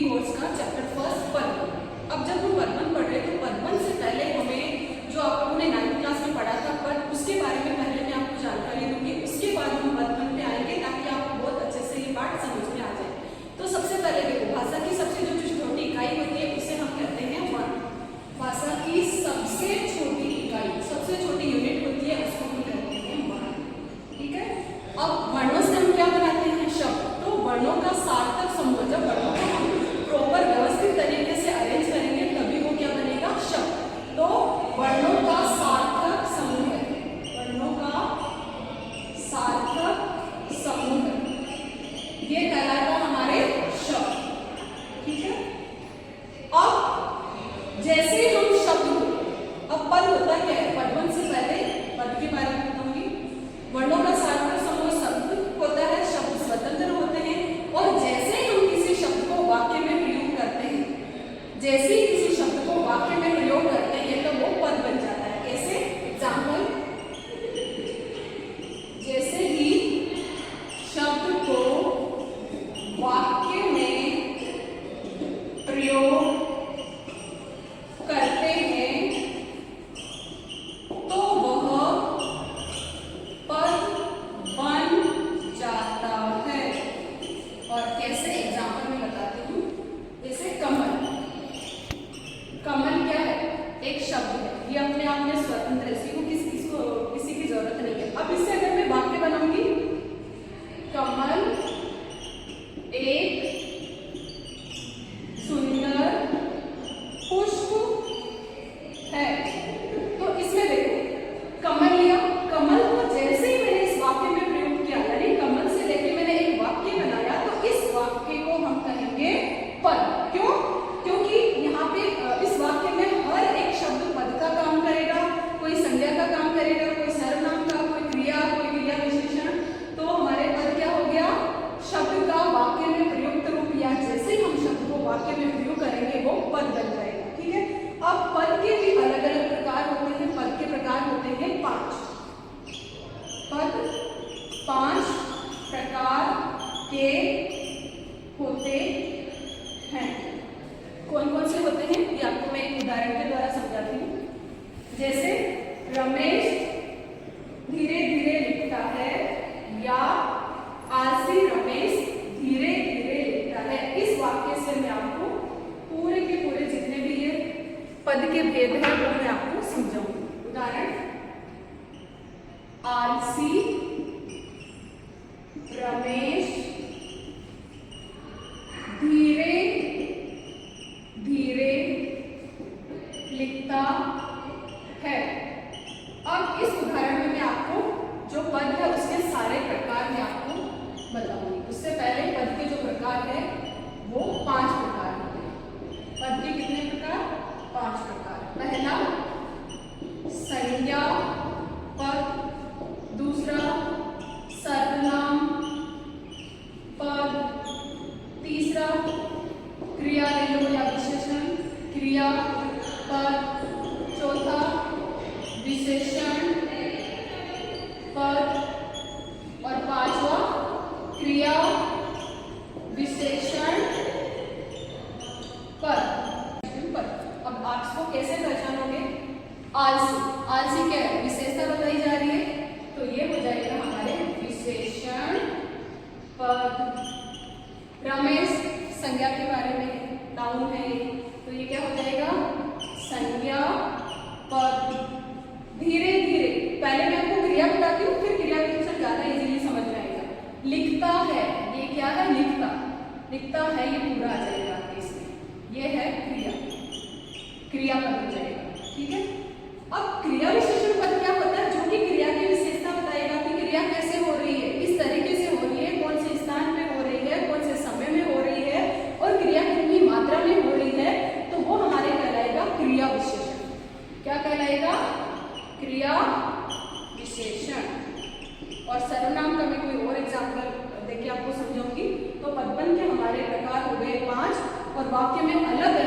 Course का chapter first पदवन। अब जब हम पदवन पढ़ रहे हैं तो पदवन से पहले हमें जो आप लोगों ने 9th क्लास में पढ़ा था पद, उसके बारे में पहले मैं आपको जानकारी दूंगी, उसके बाद हम पदवन पे आएंगे ताकि आपको बहुत अच्छे से ये पाठ समझ में आ जाए। तो सबसे पहले देखो, भाषा की सबसे जो छोटी इकाई होती है उसे हम कहते हैं वर्ण। भाषा की सबसे छोटी इकाई, सबसे छोटी यूनिट होती है उसको हम कहते हैं वर्ण। ठीक है, अब वर्णों से हम क्या बनाते हैं? शब्द। तो वर्णों का सार्थक समूह, जब वर्णों को हम प्रॉपर व्यवस्थित तरीके से अरेंज करेंगे तभी वो क्या बनेगा? शब्द। तो वर्णों का सार्थक समूह है, वर्णों का सार्थक समूह ये कहलाता हमारे शब्द। ठीक है, अब जैसे हम शब्द, अब पद होता क्या है? पदवन से पहले पद के बारे में बताऊंगी। वर्णों का सार्थक समूह शब्द होता है, शब्द स्वतंत्र होते हैं और जैसे हम किसी शब्द को वाक्य में प्रयोग करते हैं, जैसे ही किसी शब्द को वाक्य में प्रयोग करते हैं तो वो पद बन जाता है। कैसे? एग्जाम्पल, जैसे ही शब्द को वाक्य में प्रयोग करते हैं तो वह पद बन जाता है। और कैसे? एग्जाम्पल में बताती हूँ। जैसे कमल, कमल क्या है? एक शब्द है, ये अपने आप में स्वतंत्र है, इसको किसी की जरूरत नहीं है। अब इससे अगर मैं वाक्य बनाऊंगी, कमल एक सुंदर पुष्प है। तो इसमें देखो, कमल लिया, कमल को जैसे ही मैंने इस वाक्य में प्रयोग किया, यानी कमल से लेके मैंने एक वाक्य बनाया, तो इस वाक्य को हम कहेंगे पद। क्यों? क्योंकि यहाँ पे इस वाक्य में हर एक शब्द पद का काम करेगा, कोई संज्ञा का काम करेगा, कोई सर्वनाम का, कोई क्रिया, कोई क्रिया विशेषण। तो हमारे पद क्या हो गया? शब्द का वाक्य में प्रयुक्त रूप, या जैसे ही हम शब्द को वाक्य में प्रयोग करेंगे वो पद बन जाएगा। ठीक है, अब पद के भी अलग अलग प्रकार होते हैं। पद के प्रकार होते हैं 5। पद 5 प्रकार के होते हैं। कौन कौन से होते हैं ये आपको मैं एक उदाहरण के द्वारा समझाती हूँ। जैसे रमेश धीरे धीरे लिखता है, या आलसी रमेश धीरे धीरे लिखता है। इस वाक्य से मैं आपको पूरे के पूरे जितने भी ये पद के भेद हैं वो मैं आपको समझाऊंगी। उदाहरण, आलसी रमेश धीरे धीरे लिखता है। अब इस उदाहरण में मैं आपको जो पद है उसके सारे प्रकार मैं आपको बताऊंगी। उससे पहले पद के जो प्रकार है वो 5 प्रकार होते हैं। पद के कितने प्रकार? 5 प्रकार। पहला संज्ञा पद, दूसरा सर्वनाम पद, तीसरा क्रिया ले लो या विशेषण क्रिया पद, चौथा विशेषण पद और 5वां क्रिया विशेषण पद। अब आप इसको कैसे पहचानोगे? आलसी, आलसी क्या है? विशेषता बताई जा रही है, तो ये हो जाएगा हमारे विशेषण पद। रमेश संज्ञा के बारे में, नाउन है ये, तो ये क्या हो जाएगा? संज्ञा पद। धीरे धीरे, पहले मैं आपको क्रिया बताती हूँ फिर क्रिया विशेषण ज्यादा इजीली समझ में आएगा। लिखता है, ये क्या है? लिखता, लिखता है, ये पूरा आ जाएगा आपके इसमें, ये है क्रिया, क्रिया पद हो जाएगा। ठीक है, अब क्रिया विशेषण पद क्या होता है? जो कि क्रिया की विशेषता बताएगा कि क्रिया कैसे हो रही है, किस तरीके से हो रही है, कौन से स्थान पे हो रही है, कौन से समय में हो रही है और क्रिया कितनी मात्रा में हो रही है, तो वो हमारे कहलाएगा क्रिया विशेषण। क्या कहलाएगा? क्रिया विशेषण। और सर्वनाम का मैं कोई और एग्जाम्पल देखिए आपको समझाऊंगी। तो पदवन के हमारे प्रकार हो गए 5 और वाक्य में अलग